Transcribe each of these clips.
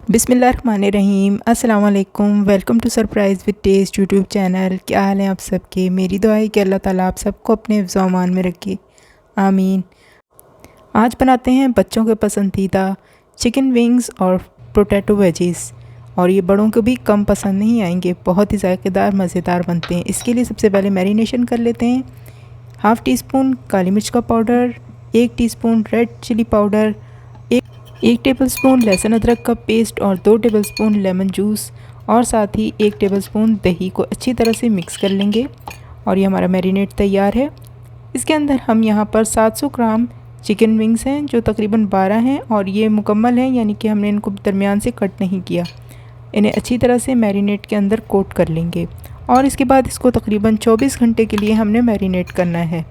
बिस्मिल्लाहिर्रहमानिर्रहीम। अस्सलाम वालेकुम। Welcome to Surprise with Taste YouTube channel. क्या हाल है आप सबके? मेरी दुआ है कि अल्लाह ताला आप सबको अपने हिफ्ज़ व अमान में रखे, आमीन। आज बनाते हैं बच्चों के पसंदीदा चिकन विंग्स और पोटैटो वेजीज़, और ये बड़ों को भी कम पसंद नहीं आएंगे। बहुत ही ज़ायकेदार मज़ेदार बनते हैं। इसके लिए सबसे पहले मैरिनेशन कर लेते हैं। हाफ़ टी स्पून काली मिर्च का powder, 1 teaspoon red chili powder, 1 tablespoon लहसुन अदरक का पेस्ट और 2 टेबलस्पून लेमन जूस, और साथ ही 1 टेबलस्पून दही को अच्छी तरह से मिक्स कर लेंगे। और ये हमारा मैरिनेट तैयार है। इसके अंदर हम यहाँ पर 700 ग्राम चिकन विंग्स हैं जो तकरीबन 12 हैं, और ये मुकम्मल हैं, यानी कि हमने इनको दरमियान से कट नहीं किया। इन्हें अच्छी तरह से मैरिनेट के अंदर कोट कर लेंगे, और इसके बाद इसको तकरीबन 24 घंटे के लिए हमने मैरिनेट करना है।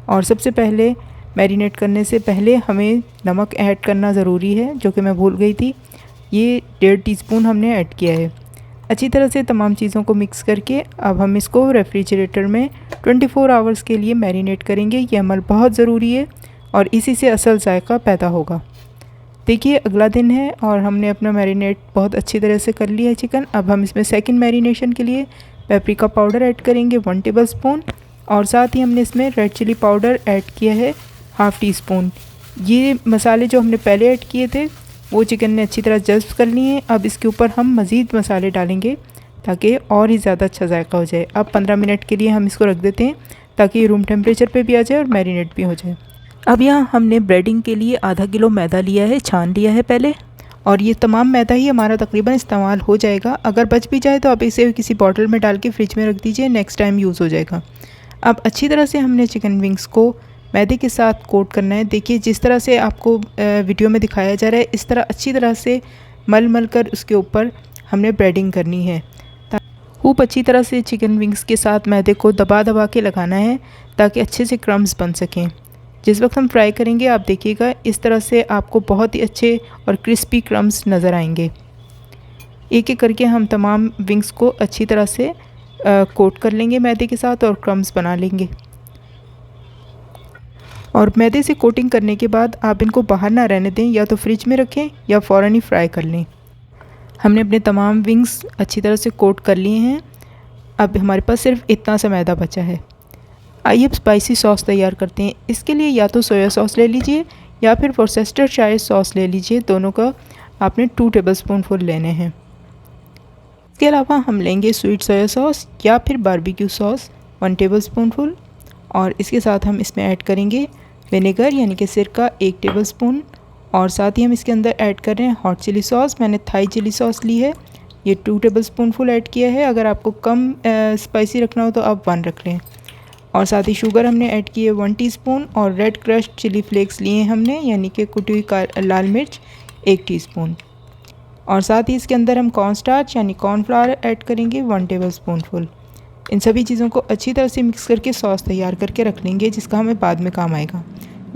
और सबसे पहले मैरिनेट करने से पहले हमें नमक ऐड करना ज़रूरी है, जो कि मैं भूल गई थी। ये 1.5 टीस्पून हमने ऐड किया है। अच्छी तरह से तमाम चीज़ों को मिक्स करके अब हम इसको रेफ्रिजरेटर में 24 आवर्स के लिए मैरिनेट करेंगे। ये अमल बहुत ज़रूरी है और इसी से असल जायका पैदा होगा। देखिए, अगला दिन है और हमने अपना मैरिनेट बहुत अच्छी तरह से कर लिया है चिकन। अब हम इसमें सेकंड मैरिनेशन के लिए पेपरिका पाउडर ऐड करेंगे 1 टेबलस्पून, और साथ ही हमने इसमें रेड चिली पाउडर ऐड किया है हाफ़ टी स्पून। ये मसाले जो हमने पहले ऐड किए थे वो चिकन ने अच्छी तरह जज़्ब कर लिए हैं। अब इसके ऊपर हम मज़ीद मसाले डालेंगे ताकि और ही ज़्यादा अच्छा जायका हो जाए। अब 15 मिनट के लिए हम इसको रख देते हैं ताकि ये रूम टेम्परेचर पे भी आ जाए और मैरिनेट भी हो जाए। अब यहाँ हमने ब्रेडिंग के लिए आधा किलो मैदा लिया है, छान लिया है पहले, और ये तमाम मैदा ही हमारा तकरीबन इस्तेमाल हो जाएगा। अगर बच भी जाए तो आप इसे किसी बॉटल में डाल के फ्रिज में रख दीजिए, नेक्स्ट टाइम यूज़ हो जाएगा। अब अच्छी तरह से हमने चिकन विंग्स को मैदे के साथ कोट करना है। देखिए, जिस तरह से आपको वीडियो में दिखाया जा रहा है, इस तरह अच्छी तरह से मल कर उसके ऊपर हमने ब्रेडिंग करनी है। खूब अच्छी तरह से चिकन विंग्स के साथ मैदे को दबा दबा के लगाना है ताकि अच्छे से क्रम्स बन सकें। जिस वक्त हम फ्राई करेंगे आप देखिएगा इस तरह से आपको बहुत ही अच्छे और क्रिस्पी क्रम्स नज़र आएंगे। एक एक करके हम तमाम विंग्स को अच्छी तरह से कोट कर लेंगे मैदे के साथ और क्रम्स बना लेंगे। और मैदे से कोटिंग करने के बाद आप इनको बाहर ना रहने दें, या तो फ्रिज में रखें या फ़ौरन ही फ्राई कर लें। हमने अपने तमाम विंग्स अच्छी तरह से कोट कर लिए हैं। अब हमारे पास सिर्फ इतना सा मैदा बचा है। आइए अब स्पाइसी सॉस तैयार करते हैं। इसके लिए या तो सोया सॉस ले लीजिए या फिर वॉर्सेस्टरशायर सॉस ले लीजिए। दोनों का आपने 2 टेबलस्पून फुल लेने हैं। इसके अलावा हम लेंगे स्वीट सोया सॉस या फिर बारबेक्यू सॉस 1 टेबलस्पून फुल, और इसके साथ हम इसमें ऐड करेंगे विनेगर यानी कि सिरका 1 टेबलस्पून, और साथ ही हम इसके अंदर ऐड कर रहे हैं हॉट चिली सॉस। मैंने थाई चिली सॉस ली है, ये 2 टेबलस्पून फुल ऐड किया है। अगर आपको कम स्पाइसी रखना हो तो आप 1 रख लें। और साथ ही शुगर हमने ऐड की है 1 टीस्पून, और रेड क्रश्ड चिली फ्लेक्स लिए हमने, यानी कि कुटी हुई लाल मिर्च 1 टीस्पून। और साथ ही इसके अंदर हम कॉर्न स्टार्च यानी कॉर्नफ्लावर ऐड करेंगे 1 टेबलस्पून फुल। इन सभी चीज़ों को अच्छी तरह से मिक्स करके सॉस तैयार करके रख लेंगे, जिसका हमें बाद में काम आएगा।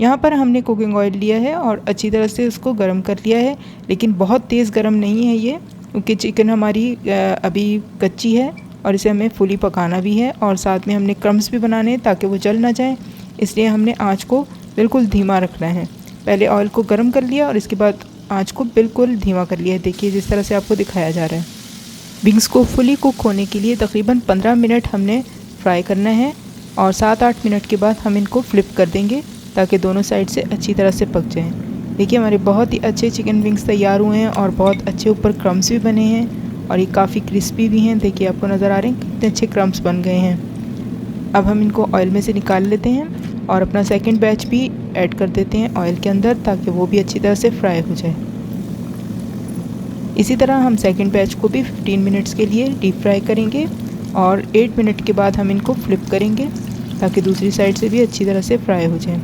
यहाँ पर हमने कुकिंग ऑयल लिया है और अच्छी तरह से उसको गर्म कर लिया है, लेकिन बहुत तेज़ गर्म नहीं है ये, क्योंकि चिकन हमारी अभी कच्ची है और इसे हमें फुली पकाना भी है, और साथ में हमने क्रम्स भी बनाने हैं ताकि वो जल ना जाए। इसलिए हमने आँच को बिल्कुल धीमा रखना है। पहले ऑयल को गर्म कर लिया और इसके बाद आँच को बिल्कुल धीमा कर लिया। देखिए, जिस तरह से आपको दिखाया जा रहा है। विंग्स को फुली कुक होने के लिए तकरीबन 15 मिनट हमने फ्राई करना है, और 7-8 मिनट के बाद हम इनको फ्लिप कर देंगे ताकि दोनों साइड से अच्छी तरह से पक जाएं। देखिए, हमारे बहुत ही अच्छे चिकन विंग्स तैयार हुए हैं और बहुत अच्छे ऊपर क्रम्स भी बने हैं, और ये काफ़ी क्रिस्पी भी हैं। देखिए, आपको नज़र आ रहे हैं कितने अच्छे क्रम्स बन गए हैं। अब हम इनको ऑयल में से निकाल लेते हैं और अपना सेकंड बैच भी ऐड कर देते हैं ऑयल के अंदर ताकि वो भी अच्छी तरह से फ्राई हो जाए। इसी तरह हम सेकंड बैच को भी 15 मिनट्स के लिए डीप फ्राई करेंगे, और 8 मिनट के बाद हम इनको फ्लिप करेंगे ताकि दूसरी साइड से भी अच्छी तरह से फ्राई हो जाए।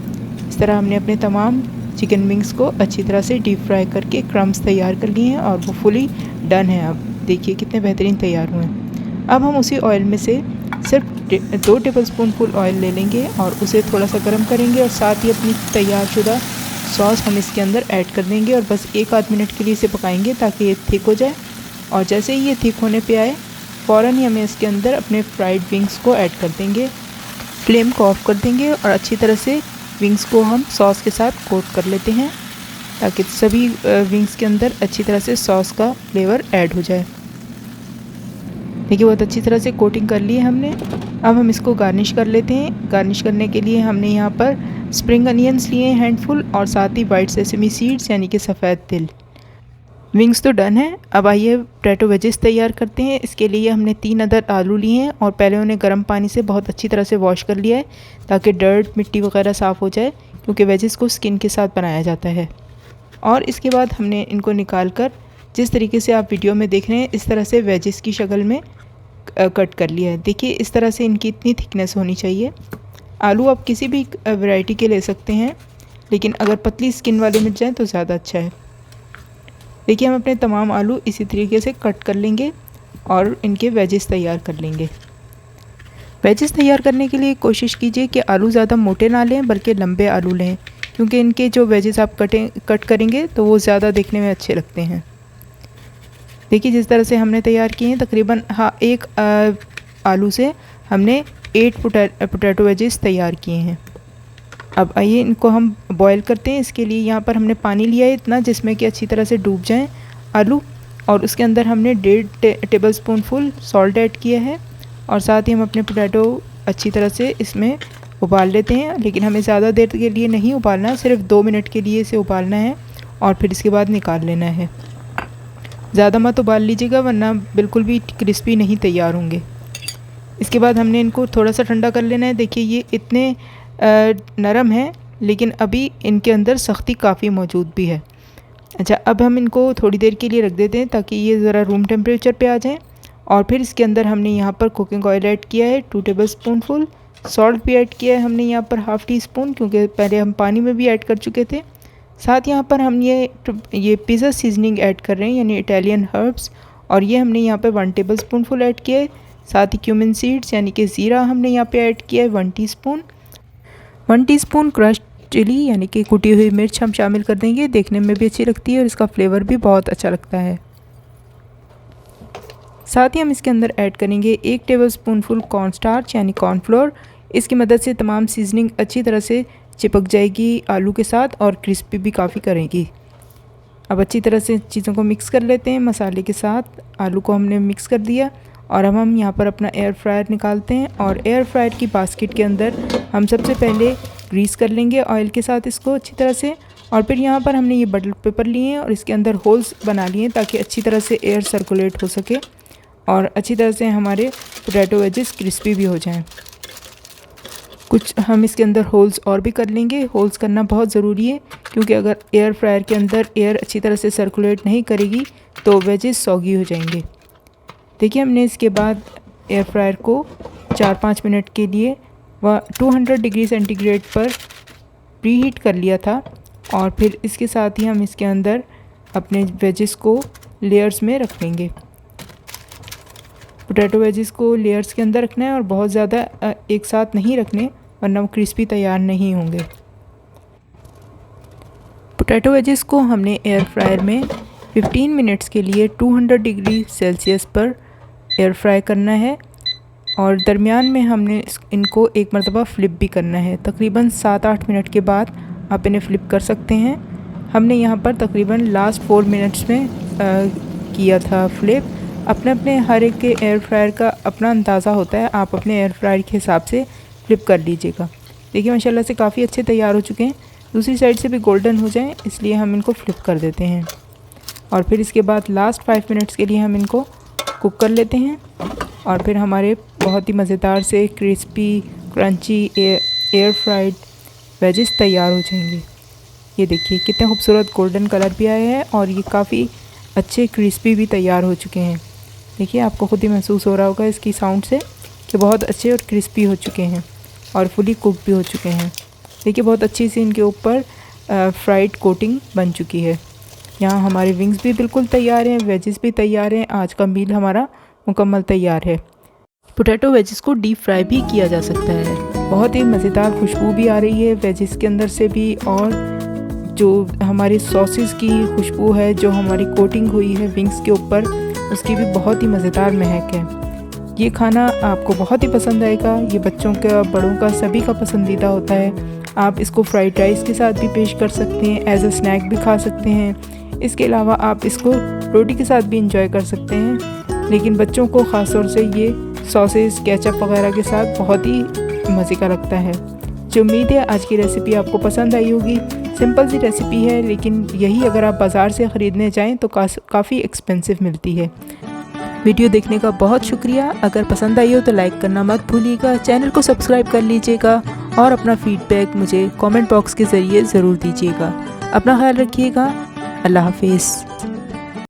इस तरह हमने अपने तमाम चिकन विंग्स को अच्छी तरह से डीप फ्राई करके क्रम्स तैयार कर लिए हैं, और वो फुली डन है। अब देखिए कितने बेहतरीन तैयार हुए हैं। अब हम उसी ऑयल में से सिर्फ 2 टेबलस्पून फुल ऑयल ले लेंगे और उसे थोड़ा सा गर्म करेंगे, और साथ ही अपनी तैयार शुदा सॉस हम इसके अंदर ऐड कर देंगे, और बस 1-8 मिनट के लिए इसे पकाएंगे ताकि ये थिक हो जाए। और जैसे ही ये थिक होने पे आए, फ़ौरन ही हमें इसके अंदर अपने फ्राइड विंग्स को ऐड कर देंगे। फ्लेम को ऑफ कर देंगे और अच्छी तरह से विंग्स को हम सॉस के साथ कोट कर लेते हैं। ताकि सभी विंग्स के अंदर अच्छी तरह से सॉस का फ्लेवर ऐड हो जाए। देखिए बहुत अच्छी तरह से कोटिंग कर ली है हमने। अब हम इसको गार्निश कर लेते हैं। गार्निश करने के लिए हमने यहाँ पर स्प्रिंग अनियंस लिए हैं हैंडफुल, और साथ ही वाइट सेसमी सीड्स यानी कि सफ़ेद तिल। विंग्स तो डन है। अब आइए पोटैटो वेजेस तैयार करते हैं। इसके लिए हमने 3 अदद आलू लिए हैं और पहले उन्हें गर्म पानी से बहुत अच्छी तरह से वॉश कर लिया है ताकि डर्ट मिट्टी वगैरह साफ़ हो जाए, क्योंकि वेजेस को स्किन के साथ बनाया जाता है। और इसके बाद हमने इनको निकाल कर जिस तरीके से आप वीडियो में देख रहे हैं इस तरह से वेजेस की शक्ल में कट कर लिया है। देखिए इस तरह से इनकी इतनी थिकनेस होनी चाहिए। आलू आप किसी भी वैरायटी के ले सकते हैं, लेकिन अगर पतली स्किन वाले मिल जाएँ तो ज़्यादा अच्छा है। देखिए हम अपने तमाम आलू इसी तरीके से कट कर लेंगे और इनके वेजेस तैयार कर लेंगे। वेजेस तैयार करने के लिए कोशिश कीजिए कि आलू ज़्यादा मोटे ना लें बल्कि लंबे आलू लें, क्योंकि इनके जो वेजेस आप कट करेंगे तो वो ज़्यादा दिखने में अच्छे लगते हैं। देखिए जिस तरह से हमने तैयार किए हैं, तकरीबन एक आलू से हमने 8 पोटैटो वेजेस तैयार किए हैं। अब आइए इनको हम बॉईल करते हैं। इसके लिए यहाँ पर हमने पानी लिया है इतना जिसमें कि अच्छी तरह से डूब जाएं आलू, और उसके अंदर हमने 1.5 table spoon full salt add किया है, और साथ ही हम अपने पोटैटो अच्छी तरह से इसमें उबाल लेते हैं। लेकिन हमें ज़्यादा देर के लिए नहीं उबालना, सिर्फ 2 मिनट के लिए इसे उबालना है और फिर इसके बाद निकाल लेना है। ज़्यादा मत उबाल लीजिएगा वरना बिल्कुल भी क्रिस्पी नहीं तैयार होंगे। इसके बाद हमने इनको थोड़ा सा ठंडा कर लेना है। देखिए ये इतने नरम है, लेकिन अभी इनके अंदर सख्ती काफ़ी मौजूद भी है। अच्छा, अब हम इनको थोड़ी देर के लिए रख देते हैं ताकि ये ज़रा रूम टेम्परेचर पे आ जाएं। और फिर इसके अंदर हमने यहाँ पर कुकिंग ऑयल ऐड किया है 2 टेबल स्पून फुल। सॉल्ट भी ऐड किया है हमने यहाँ पर ½ टी स्पून, क्योंकि पहले हम पानी में भी ऐड कर चुके थे। साथ यहाँ पर हम ये पिज़्ज़ा सीजनिंग ऐड कर रहे हैं, यानी इटालियन हर्ब्स, और ये हमने यहाँ पर 1 टेबल स्पून फुल ऐड किया है। साथ ही क्यूमिन सीड्स यानी कि ज़ीरा हमने यहाँ पे ऐड किया है 1 टीस्पून। 1 टीस्पून क्रश्ड चिली यानी कि कुटी हुई मिर्च हम शामिल कर देंगे। देखने में भी अच्छी लगती है और इसका फ्लेवर भी बहुत अच्छा लगता है। साथ ही हम इसके अंदर ऐड करेंगे 1 टेबल स्पून फुल कॉर्नस्टार्च यानी कॉर्नफ्लोर। इसकी मदद से तमाम सीजनिंग अच्छी तरह से चिपक जाएगी आलू के साथ और क्रिस्पी भी काफ़ी करेगी। अब अच्छी तरह से चीज़ों को मिक्स कर लेते हैं। मसाले के साथ आलू को हमने मिक्स कर दिया, और अब हम यहाँ पर अपना एयर फ्रायर निकालते हैं, और एयर फ्रायर की बास्केट के अंदर हम सबसे पहले ग्रीस कर लेंगे ऑयल के साथ इसको अच्छी तरह से। और फिर यहाँ पर हमने ये बटर पेपर लिए हैं और इसके अंदर होल्स बना लिए हैं ताकि अच्छी तरह से एयर सर्कुलेट हो सके और अच्छी तरह से हमारे पोटैटो वेजेस क्रिस्पी भी हो जाएं। कुछ हम इसके अंदर होल्स और भी कर लेंगे। होल्स करना बहुत ज़रूरी है, क्योंकि अगर एयर फ्रायर के अंदर एयर अच्छी तरह से सर्कुलेट नहीं करेगी तो वेजेस सॉगी हो जाएंगे। देखिए हमने इसके बाद एयर फ्रायर को 4-5 मिनट के लिए 200 डिग्री सेंटीग्रेड पर प्रीहीट कर लिया था, और फिर इसके साथ ही हम इसके अंदर अपने वेजेस को लेयर्स में रख लेंगे। पोटैटो वेजेस को लेयर्स के अंदर रखना है और बहुत ज़्यादा एक साथ नहीं रखने, वरना वो क्रिस्पी तैयार नहीं होंगे। पोटैटो वेजेस को हमने एयर फ्रायर में 15 मिनट्स के लिए 200 डिग्री सेल्सियस पर एयर फ्राई करना है, और दरमियान में हमने इनको एक मरतबा फ़्लिप भी करना है। तकरीबन 7-8 मिनट के बाद आप इन्हें फ़्लिप कर सकते हैं। हमने यहाँ पर तकरीबन लास्ट 4 मिनट्स में किया था फ़्लिप। अपने अपने हर एक के एयर फ्रायर का अपना अंदाज़ा होता है, आप अपने एयर फ्रायर के हिसाब से फ़्लिप कर लीजिएगा। देखिए माशाल्लाह से काफ़ी अच्छे तैयार हो चुके हैं। दूसरी साइड से भी गोल्डन हो जाएं, इसलिए हम इनको फ़्लिप कर देते हैं, और फिर इसके बाद लास्ट 5 मिनट्स के लिए हम इनको कुक कर लेते हैं, और फिर हमारे बहुत ही मज़ेदार से crispy crunchy air fried wages तैयार हो जाएंगे। ये देखिए कितने खूबसूरत गोल्डन कलर भी आया है और ये काफ़ी अच्छे क्रिस्पी भी तैयार हो चुके हैं। देखिए आपको ख़ुद ही महसूस हो रहा होगा इसकी साउंड से कि बहुत अच्छे और क्रिस्पी हो चुके हैं और फुली कुक भी हो चुके हैं। देखिए बहुत अच्छी सी इनके ऊपर फ्राइड कोटिंग बन चुकी है। यहाँ हमारे विंग्स भी बिल्कुल तैयार हैं, वेजेस भी तैयार हैं। आज का मील हमारा मुकम्मल तैयार है। पोटैटो वेजेस को डीप फ्राई भी किया जा सकता है। बहुत ही मज़ेदार खुशबू भी आ रही है वेजेस के अंदर से भी, और जो हमारी सॉसेस की खुशबू है जो हमारी कोटिंग हुई है विंग्स के ऊपर, उसकी भी बहुत ही मज़ेदार महक है। ये खाना आपको बहुत ही पसंद आएगा। ये बच्चों का, बड़ों का, सभी का पसंदीदा होता है। आप इसको फ्राइड राइस के साथ भी पेश कर सकते हैं, एज अ स्नैक भी खा सकते हैं। इसके अलावा आप इसको रोटी के साथ भी इंजॉय कर सकते हैं, लेकिन बच्चों को ख़ास तौर से ये सॉसेस केचप वगैरह के साथ बहुत ही मज़े का लगता है। जो उम्मीद है आज की रेसिपी आपको पसंद आई होगी। सिंपल सी रेसिपी है, लेकिन यही अगर आप बाज़ार से ख़रीदने जाएं तो काफ़ी एक्सपेंसिव मिलती है। वीडियो देखने का बहुत शुक्रिया। अगर पसंद आई हो तो लाइक करना मत भूलिएगा, चैनल को सब्सक्राइब कर लीजिएगा और अपना फीडबैक मुझे कमेंट बॉक्स के ज़रिए ज़रूर दीजिएगा। अपना ख्याल रखिएगा। अल्लाह हाफिज़।